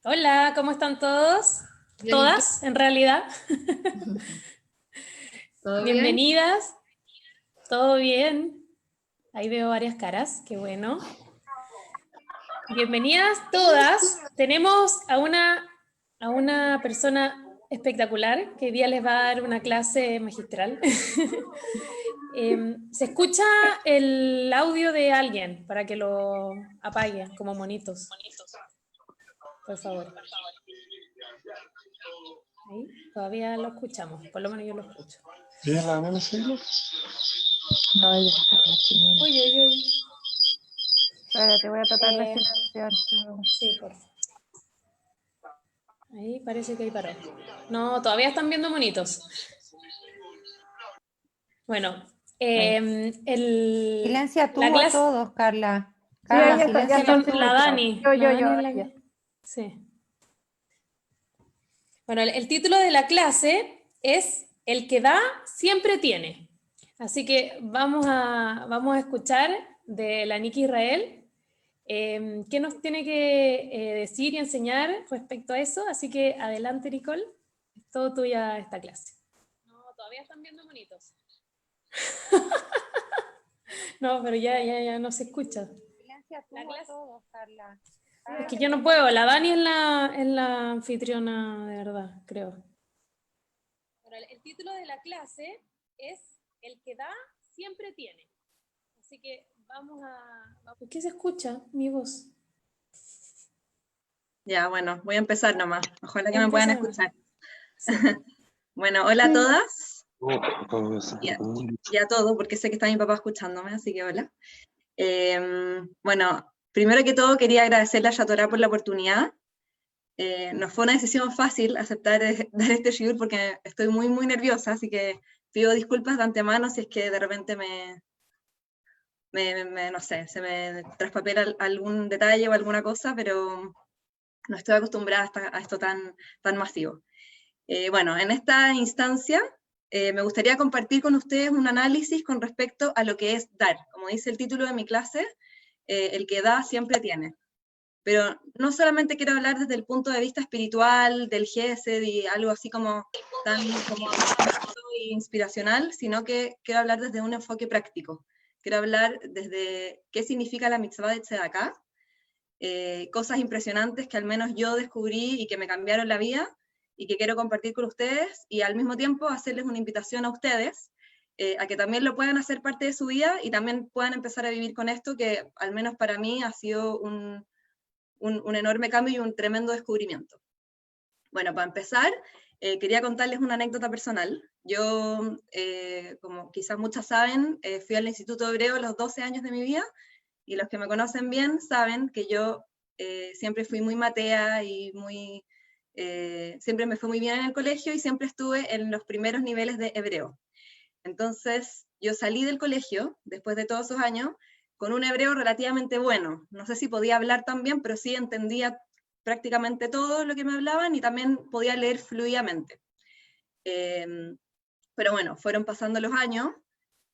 Hola, ¿cómo están todos? Bien, ¿y tú? Todas, en realidad. ¿Todo bien? Bienvenidas, ¿todo bien? Ahí veo varias caras, qué bueno. Bienvenidas todas. Tenemos a una persona espectacular que hoy día les va a dar una clase magistral. Se escucha el audio de alguien para que lo apaguen como monitos, por favor. Ahí, todavía lo escuchamos, por lo menos yo lo escucho. ¿Tienes la nena siglo? No, ella está con la chimera. Uy, uy, uy. Espérate, voy a tratar de Eh, silenciar. sí, por favor. Ahí parece que ahí paró. No, todavía están viendo monitos. Bueno, Ahí. Silencia la tú a clase, todos, Carla. Sí, ahí Carla, ya está, ya silencialos están la tú. silenciados. Dani, Yo, la yo, yo, Dani es ahí la ya. que... Sí. Bueno, el título de la clase es El que da siempre tiene. Así que vamos a escuchar de la Niki Israel qué nos tiene que decir y enseñar respecto a eso. Así que adelante, Nicole, es todo tuya esta clase. No, todavía están viendo monitos. No, pero ya no se escucha. Silencia La tú a clase. todos, Carla. Es Carla, que yo no puedo, silencia la tú. Dani es la anfitriona de verdad, creo. Bueno, el título de la clase es El que da siempre tiene. Así que ¿Por qué se escucha mi voz? Ya, bueno, voy a empezar nomás. Ojalá que me puedan Empieza nomás. escuchar. Sí. Bueno, hola a todas Todo eso, y a, como un y a todos, porque sé que está mi papá escuchándome, así que hola. Bueno, primero que todo quería agradecerle a Yatorá por la oportunidad. No fue una decisión fácil aceptar dar este shiur porque estoy muy, muy nerviosa, así que pido disculpas de antemano si es que de repente no sé, se me traspapela algún detalle o alguna cosa, pero no estoy acostumbrada a esto tan masivo. Bueno, en esta instancia me gustaría compartir con ustedes un análisis con respecto a lo que es dar. Como dice el título de mi clase, el que da siempre tiene. Pero no solamente quiero hablar desde el punto de vista espiritual, del Gesed y algo así como tan como abstracto e inspiracional, sino que quiero hablar desde un enfoque práctico. Quiero hablar desde qué significa la mitzvah de Tzedakah, cosas impresionantes que al menos yo descubrí y que me cambiaron la vida y que quiero compartir con ustedes y al mismo tiempo hacerles una invitación a ustedes a que también lo puedan hacer parte de su vida y también puedan empezar a vivir con esto que al menos para mí ha sido un enorme cambio y un tremendo descubrimiento. Bueno, para empezar, quería contarles una anécdota personal. Yo, como quizás muchas saben, fui al Instituto Hebreo a los 12 años de mi vida, y los que me conocen bien saben que yo siempre fui muy matea y siempre me fue muy bien en el colegio y siempre estuve en los primeros niveles de hebreo. Entonces, yo salí del colegio, después de todos esos años, con un hebreo relativamente bueno. No sé si podía hablar tan bien, pero sí entendía prácticamente todo lo que me hablaban y también podía leer fluidamente. Pero bueno, fueron pasando los años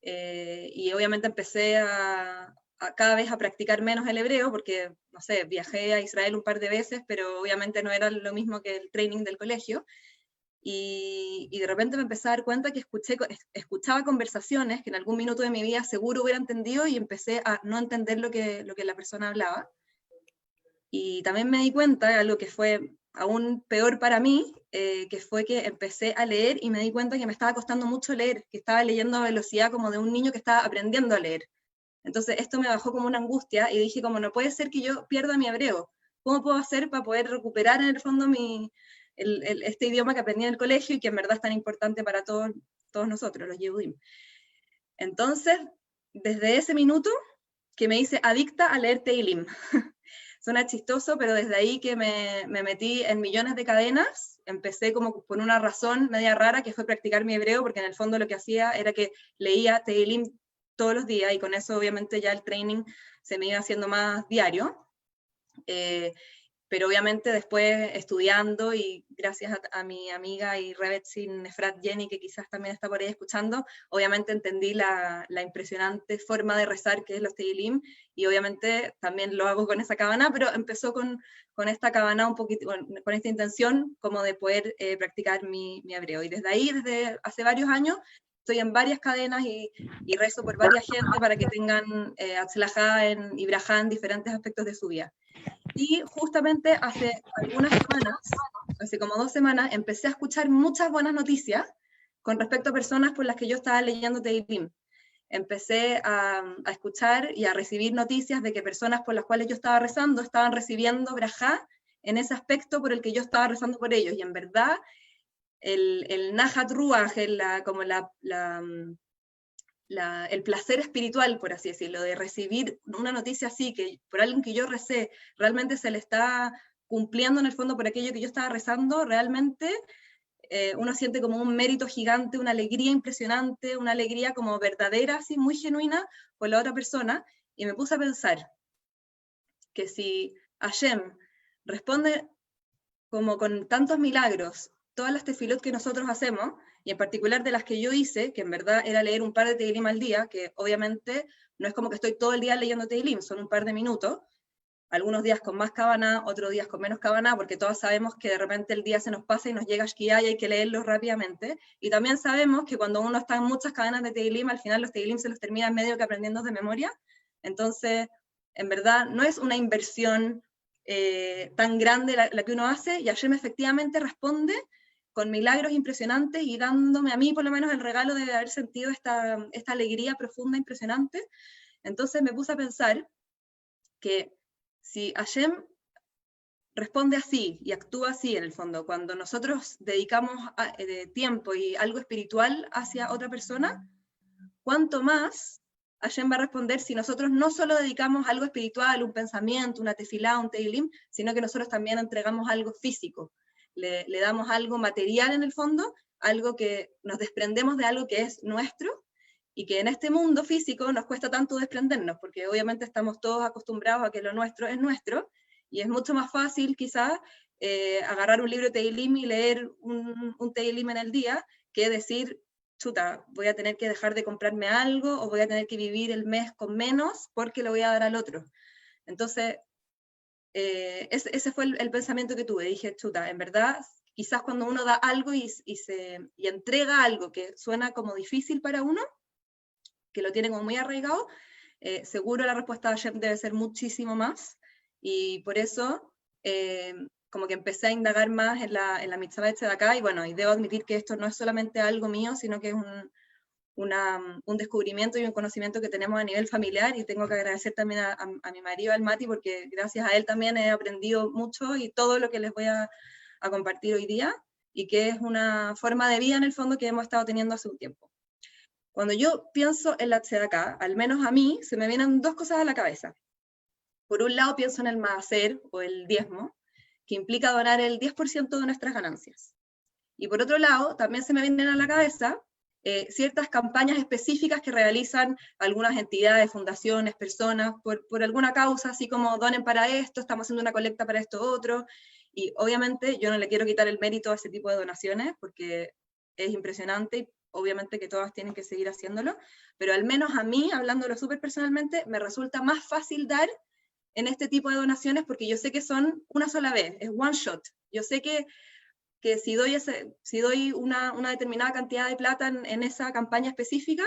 y obviamente empecé a cada vez a practicar menos el hebreo, porque, no sé, viajé a Israel un par de veces, pero obviamente no era lo mismo que el training del colegio. Y de repente me empecé a dar cuenta que escuchaba conversaciones que en algún minuto de mi vida seguro hubiera entendido y empecé a no entender lo que la persona hablaba. Y también me di cuenta, algo que fue aún peor para mí, que fue que empecé a leer y me di cuenta que me estaba costando mucho leer, que estaba leyendo a velocidad como de un niño que estaba aprendiendo a leer. Entonces esto me bajó como una angustia y dije como no puede ser que yo pierda mi hebreo. ¿Cómo puedo hacer para poder recuperar en el fondo este idioma que aprendí en el colegio y que en verdad es tan importante para todos nosotros, los Yehudim? Entonces, desde ese minuto que me hice adicta a leer Teilim. Suena chistoso, pero desde ahí que me metí en millones de cadenas, empecé como por una razón media rara, que fue practicar mi hebreo, porque en el fondo lo que hacía era que leía Teilim todos los días, y con eso obviamente ya el training se me iba haciendo más diario. pero obviamente después estudiando y gracias a mi amiga y Rebetsin Nefrat Jenny, que quizás también está por ahí escuchando, obviamente entendí la impresionante forma de rezar que es los Tehilim, y obviamente también lo hago con esa cabana, pero empezó con esta cabana un poquito, con esta intención como de poder practicar mi hebreo. Y desde ahí, desde hace varios años, estoy en varias cadenas y rezo por varias gente para que tengan Atzlajá y Brajá en diferentes aspectos de su vida. Y justamente hace algunas semanas, hace como 2 semanas, empecé a escuchar muchas buenas noticias con respecto a personas por las que yo estaba leyendo Tehilim. Empecé a escuchar y a recibir noticias de que personas por las cuales yo estaba rezando estaban recibiendo brajá en ese aspecto por el que yo estaba rezando por ellos. Y en verdad, el Nahat Ruach, como el placer espiritual, por así decirlo, de recibir una noticia así, que por alguien que yo recé, realmente se le está cumpliendo en el fondo por aquello que yo estaba rezando, realmente uno siente como un mérito gigante, una alegría impresionante, una alegría como verdadera, así, muy genuina, por la otra persona, y me puse a pensar que si Hashem responde como con tantos milagros, todas las tefilot que nosotros hacemos, y en particular de las que yo hice, que en verdad era leer un par de Tehilim al día, que obviamente no es como que estoy todo el día leyendo Tehilim, son un par de minutos, algunos días con más Kavaná, otros días con menos Kavaná, porque todos sabemos que de repente el día se nos pasa y nos llega Shkia y hay que leerlos rápidamente, y también sabemos que cuando uno está en muchas cadenas de Tehilim, al final los Tehilim se los termina en medio que aprendiendo de memoria, entonces en verdad no es una inversión tan grande la que uno hace, y Hashem efectivamente responde con milagros impresionantes y dándome a mí por lo menos el regalo de haber sentido esta alegría profunda, impresionante. Entonces me puse a pensar que si Hashem responde así y actúa así en el fondo, cuando nosotros dedicamos tiempo y algo espiritual hacia otra persona, ¿cuánto más Hashem va a responder si nosotros no solo dedicamos algo espiritual, un pensamiento, una tefilá, un tehilim, sino que nosotros también entregamos algo físico? Le damos algo material en el fondo, algo que nos desprendemos de algo que es nuestro, y que en este mundo físico nos cuesta tanto desprendernos, porque obviamente estamos todos acostumbrados a que lo nuestro es nuestro, y es mucho más fácil quizás agarrar un libro de Tehilim y leer un Tehilim en el día, que decir, chuta, voy a tener que dejar de comprarme algo, o voy a tener que vivir el mes con menos, porque lo voy a dar al otro. Entonces, ese fue el pensamiento que tuve. Dije, chuta, en verdad, quizás cuando uno da algo y entrega algo que suena como difícil para uno, que lo tiene como muy arraigado, seguro la respuesta de Hashem debe ser muchísimo más, y por eso como que empecé a indagar más en la mitzvah de Tzedakah, y bueno, y debo admitir que esto no es solamente algo mío, sino que es un descubrimiento y un conocimiento que tenemos a nivel familiar, y tengo que agradecer también a mi marido, al Mati, porque gracias a él también he aprendido mucho, y todo lo que les voy a compartir hoy día, y que es una forma de vida en el fondo que hemos estado teniendo hace un tiempo. Cuando yo pienso en la Tzedakah, al menos a mí, se me vienen 2 cosas a la cabeza. Por un lado pienso en el maaser, o el diezmo, que implica donar el 10% de nuestras ganancias. Y por otro lado, también se me vienen a la cabeza ciertas campañas específicas que realizan algunas entidades, fundaciones, personas, por alguna causa, así como donen para esto, estamos haciendo una colecta para esto otro, y obviamente yo no le quiero quitar el mérito a ese tipo de donaciones, porque es impresionante, y obviamente que todas tienen que seguir haciéndolo, pero al menos a mí, hablándolo súper personalmente, me resulta más fácil dar en este tipo de donaciones, porque yo sé que son una sola vez, es one shot. Yo sé que si doy una determinada cantidad de plata en esa campaña específica,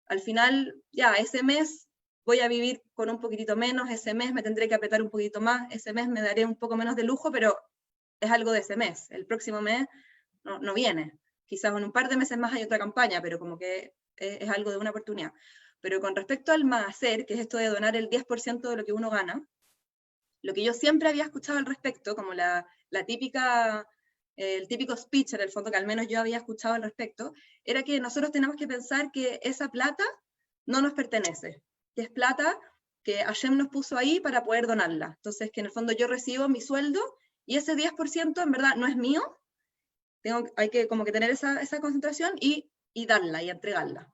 al final, ya, ese mes voy a vivir con un poquitito menos, ese mes me tendré que apretar un poquito más, ese mes me daré un poco menos de lujo, pero es algo de ese mes. El próximo mes no viene. Quizás en un par de meses más hay otra campaña, pero como que es algo de una oportunidad. Pero con respecto al maaser, que es esto de donar el 10% de lo que uno gana, lo que yo siempre había escuchado al respecto, como el típico speech en el fondo, que al menos yo había escuchado al respecto, era que nosotros tenemos que pensar que esa plata no nos pertenece, que es plata que Hashem nos puso ahí para poder donarla. Entonces, que en el fondo yo recibo mi sueldo, y ese 10% en verdad no es mío, hay que como que tener esa concentración y darla y entregarla.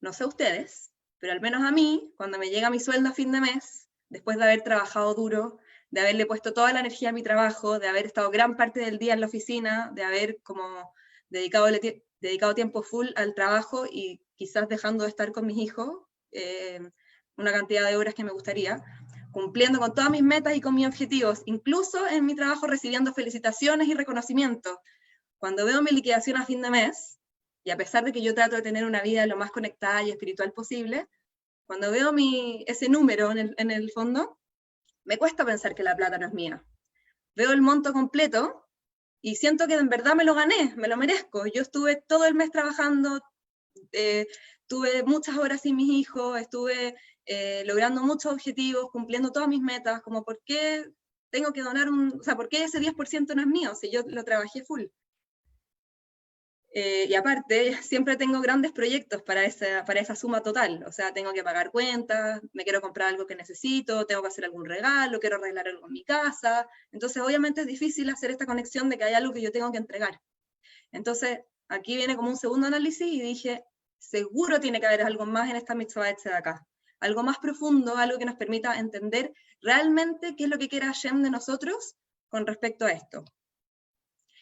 No sé ustedes, pero al menos a mí, cuando me llega mi sueldo a fin de mes, después de haber trabajado duro, de haberle puesto toda la energía a mi trabajo, de haber estado gran parte del día en la oficina, de haber como dedicado tiempo full al trabajo y quizás dejando de estar con mis hijos una cantidad de horas que me gustaría, cumpliendo con todas mis metas y con mis objetivos, incluso en mi trabajo recibiendo felicitaciones y reconocimientos. Cuando veo mi liquidación a fin de mes, y a pesar de que yo trato de tener una vida lo más conectada y espiritual posible, cuando veo ese número en el fondo, me cuesta pensar que la plata no es mía. Veo el monto completo y siento que en verdad me lo gané, me lo merezco. Yo estuve todo el mes trabajando, tuve muchas horas sin mis hijos, estuve logrando muchos objetivos, cumpliendo todas mis metas, como por qué tengo que donar o sea, ¿por qué ese 10% no es mío si yo lo trabajé full? Y aparte, siempre tengo grandes proyectos para esa suma total, o sea, tengo que pagar cuentas, me quiero comprar algo que necesito, tengo que hacer algún regalo, quiero arreglar algo en mi casa, entonces obviamente es difícil hacer esta conexión de que hay algo que yo tengo que entregar. Entonces, aquí viene como un segundo análisis y dije, seguro tiene que haber algo más en esta mitzvah de acá, algo más profundo, algo que nos permita entender realmente qué es lo que quiere Hashem de nosotros con respecto a esto.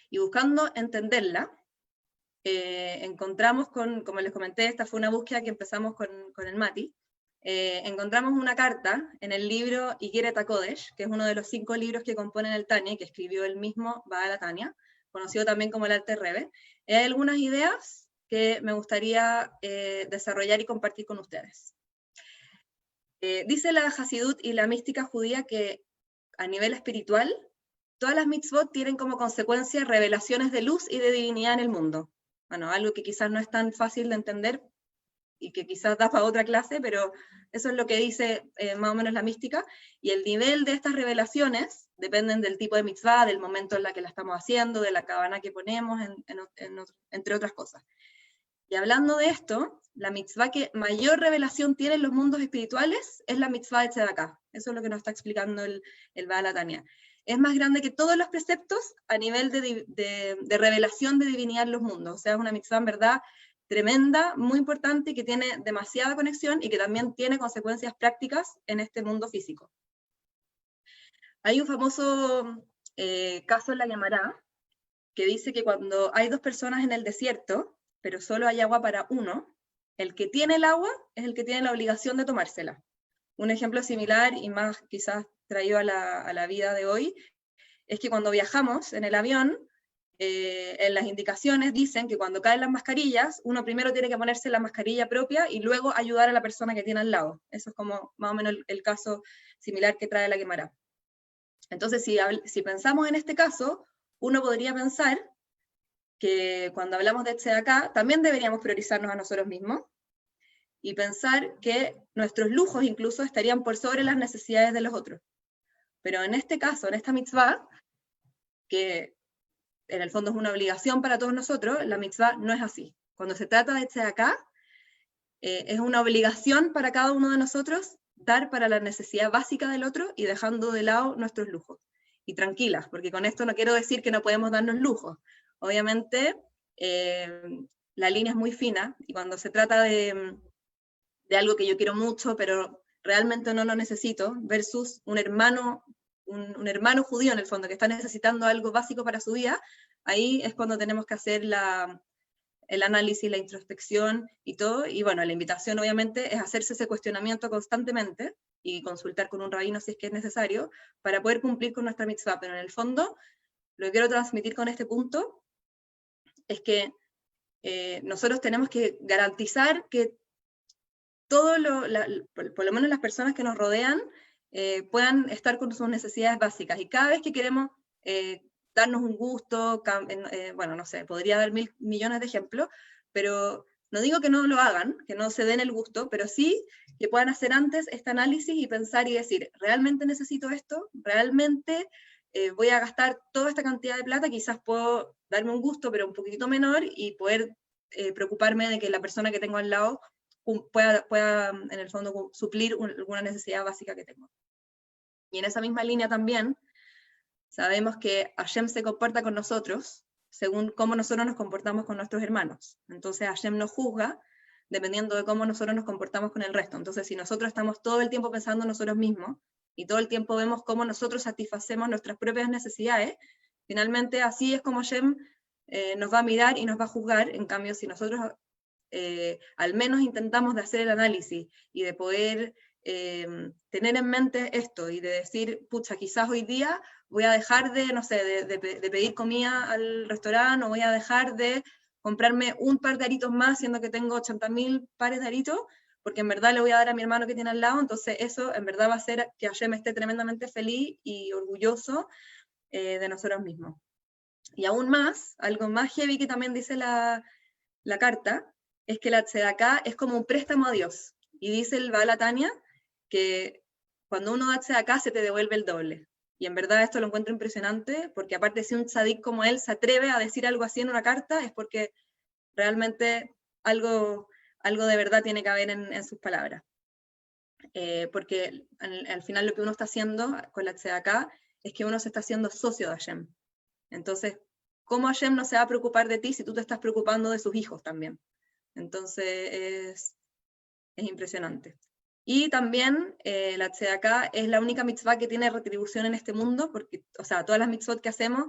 Y buscando entenderla, encontramos como les comenté, esta fue una búsqueda que empezamos con el Mati, encontramos una carta en el libro Igeret HaKodesh, que es uno de los 5 libros que componen el Tanya, que escribió el mismo Baal HaTanya, conocido también como el Alter Rebbe. Hay algunas ideas que me gustaría desarrollar y compartir con ustedes. Dice la Hasidut y la mística judía que a nivel espiritual, todas las mitzvot tienen como consecuencia revelaciones de luz y de divinidad en el mundo. Bueno, algo que quizás no es tan fácil de entender y que quizás da para otra clase, pero eso es lo que dice más o menos la mística, y el nivel de estas revelaciones dependen del tipo de mitzvah, del momento en la que la estamos haciendo, de la cabana que ponemos, entre otras cosas. Y hablando de esto, la mitzvah que mayor revelación tiene en los mundos espirituales es la mitzvah de Tzedakah. Eso es lo que nos está explicando el Baal HaTanya. Es más grande que todos los preceptos a nivel de revelación de divinidad en los mundos. O sea, es una mitzvah en verdad tremenda, muy importante, y que tiene demasiada conexión y que también tiene consecuencias prácticas en este mundo físico. Hay un famoso caso en la Gemara que dice que cuando hay 2 personas en el desierto, pero solo hay agua para uno, el que tiene el agua es el que tiene la obligación de tomársela. Un ejemplo similar y más quizás traído a la vida de hoy, es que cuando viajamos en el avión, en las indicaciones dicen que cuando caen las mascarillas, uno primero tiene que ponerse la mascarilla propia y luego ayudar a la persona que tiene al lado. Eso es como más o menos el caso similar que trae la Gemara. Entonces, si pensamos en este caso, uno podría pensar que cuando hablamos de Tzedakah, también deberíamos priorizarnos a nosotros mismos, y pensar que nuestros lujos incluso estarían por sobre las necesidades de los otros. Pero en este caso, en esta mitzvah, que en el fondo es una obligación para todos nosotros, la mitzvah no es así. Cuando se trata de tzedakah, es una obligación para cada uno de nosotros dar para la necesidad básica del otro y dejando de lado nuestros lujos. Y tranquilas, porque con esto no quiero decir que no podemos darnos lujos. Obviamente, la línea es muy fina, y cuando se trata de algo que yo quiero mucho, pero realmente no lo necesito, versus un hermano judío en el fondo, que está necesitando algo básico para su vida, ahí es cuando tenemos que hacer el análisis, la introspección y todo, y bueno, la invitación obviamente es hacerse ese cuestionamiento constantemente, y consultar con un rabino si es que es necesario, para poder cumplir con nuestra mitzvah, pero en el fondo, lo que quiero transmitir con este punto, es que nosotros tenemos que garantizar que por lo menos las personas que nos rodean, puedan estar con sus necesidades básicas, y cada vez que queremos darnos un gusto, bueno, no sé, podría dar 1000 millones de ejemplos, pero no digo que no lo hagan, que no se den el gusto, pero sí que puedan hacer antes este análisis y pensar y decir, ¿realmente necesito esto? ¿Realmente voy a gastar toda esta cantidad de plata? Quizás puedo darme un gusto, pero un poquito menor, y poder preocuparme de que la persona que tengo al lado pueda en el fondo suplir alguna necesidad básica que tengo. Y en esa misma línea también, sabemos que Hashem se comporta con nosotros según cómo nosotros nos comportamos con nuestros hermanos. Entonces Hashem nos juzga dependiendo de cómo nosotros nos comportamos con el resto. Entonces si nosotros estamos todo el tiempo pensando en nosotros mismos, y todo el tiempo vemos cómo nosotros satisfacemos nuestras propias necesidades, finalmente así es como Hashem nos va a mirar y nos va a juzgar. En cambio, si nosotros al menos intentamos de hacer el análisis y de poder tener en mente esto y de decir, pucha, quizás hoy día voy a dejar de, no sé, de pedir comida al restaurante, o voy a dejar de comprarme un par de aritos más, siendo que tengo 80.000 pares de aritos, porque en verdad le voy a dar a mi hermano que tiene al lado, entonces eso en verdad va a hacer que Hashem esté tremendamente feliz y orgulloso de nosotros mismos. Y aún más, algo más heavy que también dice la carta, es que la tzedaká es como un préstamo a Dios. Y dice el Baal HaTanya que cuando uno da tzedaká se te devuelve el doble. Y en verdad esto lo encuentro impresionante, porque aparte si un tzadik como él se atreve a decir algo así en una carta, es porque realmente algo de verdad tiene que haber en sus palabras. Porque al final lo que uno está haciendo con la tzedaká es que uno se está haciendo socio de Hashem. Entonces, ¿cómo Hashem no se va a preocupar de ti si tú te estás preocupando de sus hijos también? Entonces, es impresionante. Y también la tzedaká es la única mitzvah que tiene retribución en este mundo, porque, o sea, todas las mitzvot que hacemos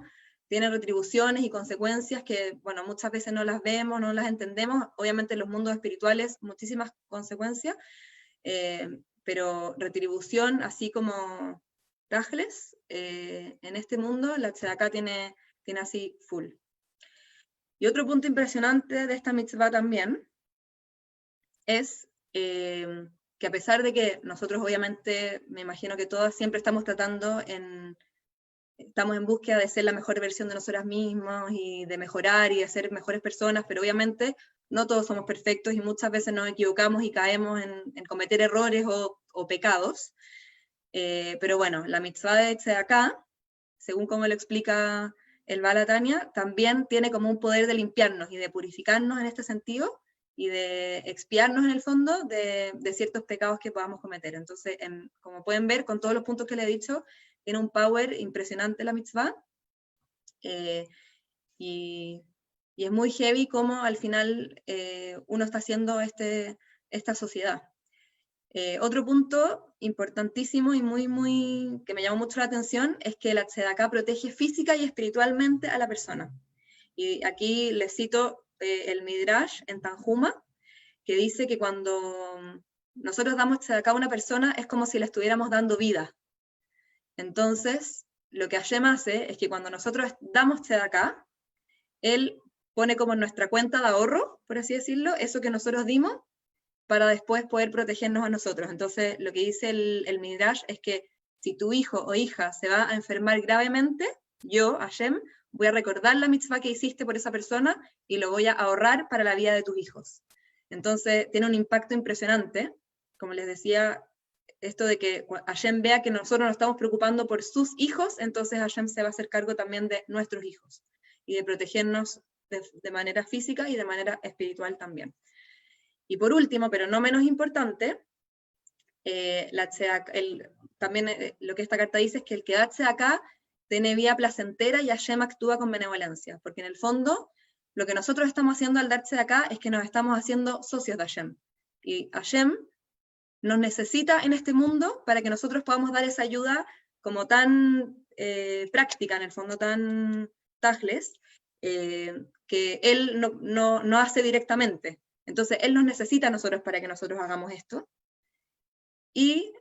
tienen retribuciones y consecuencias que, bueno, muchas veces no las vemos, no las entendemos. Obviamente en los mundos espirituales muchísimas consecuencias, pero retribución, así como Tajles, en este mundo la tzedaká tiene así full. Y otro punto impresionante de esta mitzvah también es que a pesar de que nosotros obviamente, me imagino que todas siempre estamos estamos en búsqueda de ser la mejor versión de nosotras mismas y de mejorar y de ser mejores personas, pero obviamente no todos somos perfectos y muchas veces nos equivocamos y caemos en cometer errores o pecados. Pero bueno, la mitzvah de tzedaká, según como lo explica el Baal HaTanya, también tiene como un poder de limpiarnos y de purificarnos en este sentido, y de expiarnos en el fondo de ciertos pecados que podamos cometer. Entonces, como pueden ver, con todos los puntos que le he dicho, tiene un power impresionante la mitzvah, y es muy heavy cómo al final uno está haciendo esta sociedad. Otro punto importantísimo y que me llamó mucho la atención es que la tzedaká protege física y espiritualmente a la persona. Y aquí les cito el Midrash en Tanjuma, que dice que cuando nosotros damos tzedaká a una persona es como si le estuviéramos dando vida. Entonces, lo que Hashem hace es que cuando nosotros damos tzedaká, Él pone como en nuestra cuenta de ahorro, por así decirlo, eso que nosotros dimos, para después poder protegernos a nosotros. Entonces, lo que dice el Midrash es que si tu hijo o hija se va a enfermar gravemente, yo, Hashem, voy a recordar la mitzvah que hiciste por esa persona y lo voy a ahorrar para la vida de tus hijos. Entonces, tiene un impacto impresionante. Como les decía, esto de que Hashem vea que nosotros nos estamos preocupando por sus hijos, entonces Hashem se va a hacer cargo también de nuestros hijos y de protegernos de manera física y de manera espiritual también. Y por último, pero no menos importante, también lo que esta carta dice es que el que da tzedaká tiene vida placentera y Hashem actúa con benevolencia, porque en el fondo lo que nosotros estamos haciendo al dar tzedaká es que nos estamos haciendo socios de Hashem. Y Hashem nos necesita en este mundo para que nosotros podamos dar esa ayuda como tan práctica, en el fondo tan tajles, que Él no hace directamente. Entonces, Él nos necesita a nosotros para que nosotros hagamos esto. Y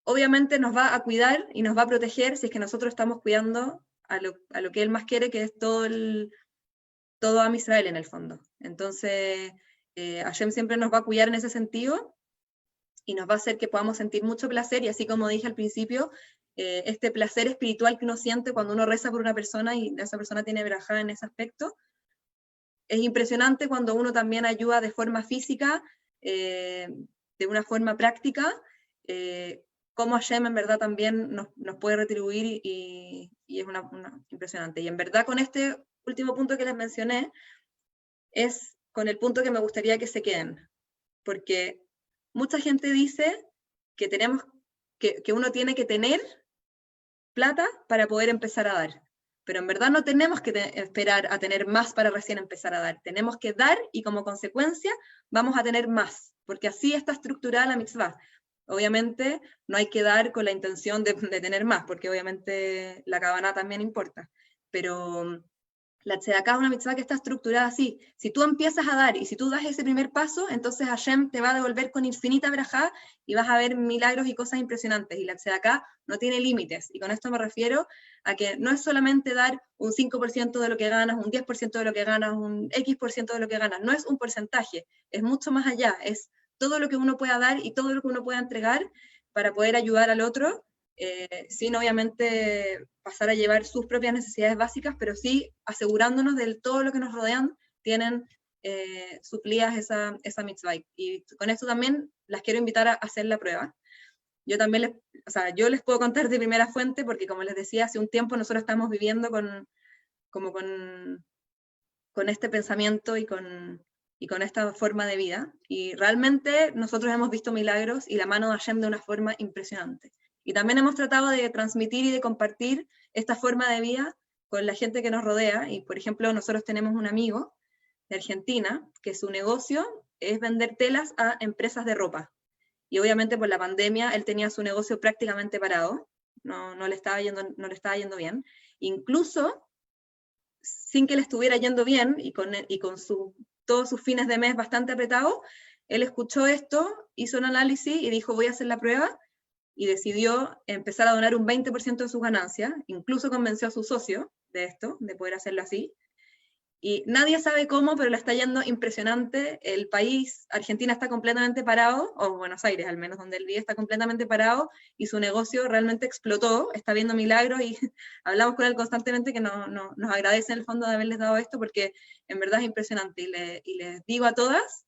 obviamente nos va a cuidar y nos va a proteger si es que nosotros estamos cuidando a lo que Él más quiere, que es todo Am Israel en el fondo. Entonces, Hashem siempre nos va a cuidar en ese sentido y nos va a hacer que podamos sentir mucho placer, y así como dije al principio, este placer espiritual que uno siente cuando uno reza por una persona y esa persona tiene verajá en ese aspecto, es impresionante cuando uno también ayuda de forma física, de una forma práctica, cómo Hashem en verdad también nos puede retribuir y es impresionante. Y en verdad con este último punto que les mencioné, es con el punto que me gustaría que se queden, porque mucha gente dice que uno tiene que tener plata para poder empezar a dar. Pero en verdad no tenemos que esperar a tener más para recién empezar a dar. Tenemos que dar y como consecuencia vamos a tener más, porque así está estructurada la mitzvah. Obviamente no hay que dar con la intención de tener más, porque obviamente la cabana también importa, pero la tzedakah es una mitzvah que está estructurada así. Si tú empiezas a dar y si tú das ese primer paso, entonces Hashem te va a devolver con infinita verajá y vas a ver milagros y cosas impresionantes. Y la tzedakah no tiene límites. Y con esto me refiero a que no es solamente dar un 5% de lo que ganas, un 10% de lo que ganas, un X% de lo que ganas. No es un porcentaje, es mucho más allá. Es todo lo que uno pueda dar y todo lo que uno pueda entregar para poder ayudar al otro, sin obviamente pasar a llevar sus propias necesidades básicas, pero sí asegurándonos de todo lo que nos rodean tienen suplidas esa mitzvah. Y con esto también las quiero invitar a hacer la prueba. Yo también yo les puedo contar de primera fuente, porque como les decía, hace un tiempo nosotros estamos viviendo con este pensamiento y con esta forma de vida, y realmente nosotros hemos visto milagros y la mano de Hashem de una forma impresionante. Y también hemos tratado de transmitir y de compartir esta forma de vida con la gente que nos rodea, y por ejemplo nosotros tenemos un amigo de Argentina que su negocio es vender telas a empresas de ropa, y obviamente por la pandemia él tenía su negocio prácticamente parado, no le estaba yendo bien, incluso sin que le estuviera yendo bien, y con todos sus fines de mes bastante apretados, él escuchó esto, hizo un análisis y dijo, voy a hacer la prueba, y decidió empezar a donar un 20% de sus ganancias, incluso convenció a su socio de esto, de poder hacerlo así, y nadie sabe cómo, pero le está yendo impresionante. El país, Argentina, está completamente parado, o Buenos Aires al menos, donde él vive, está completamente parado, y su negocio realmente explotó, está viendo milagros, y hablamos con él constantemente que nos agradece en el fondo de haberles dado esto, porque en verdad es impresionante, y les digo a todas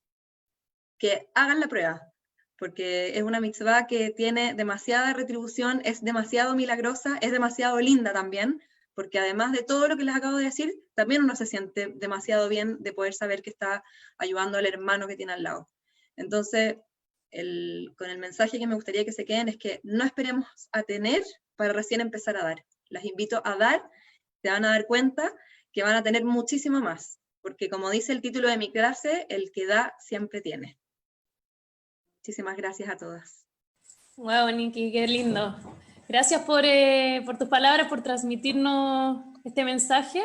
que hagan la prueba, porque es una mitzvah que tiene demasiada retribución, es demasiado milagrosa, es demasiado linda también, porque además de todo lo que les acabo de decir, también uno se siente demasiado bien de poder saber que está ayudando al hermano que tiene al lado. Entonces, con el mensaje que me gustaría que se queden es que no esperemos a tener para recién empezar a dar. Las invito a dar, se van a dar cuenta que van a tener muchísimo más, porque como dice el título de mi clase, el que da siempre tiene. Muchísimas gracias a todas. Wow, Nikki, qué lindo. Gracias por tus palabras, por transmitirnos este mensaje.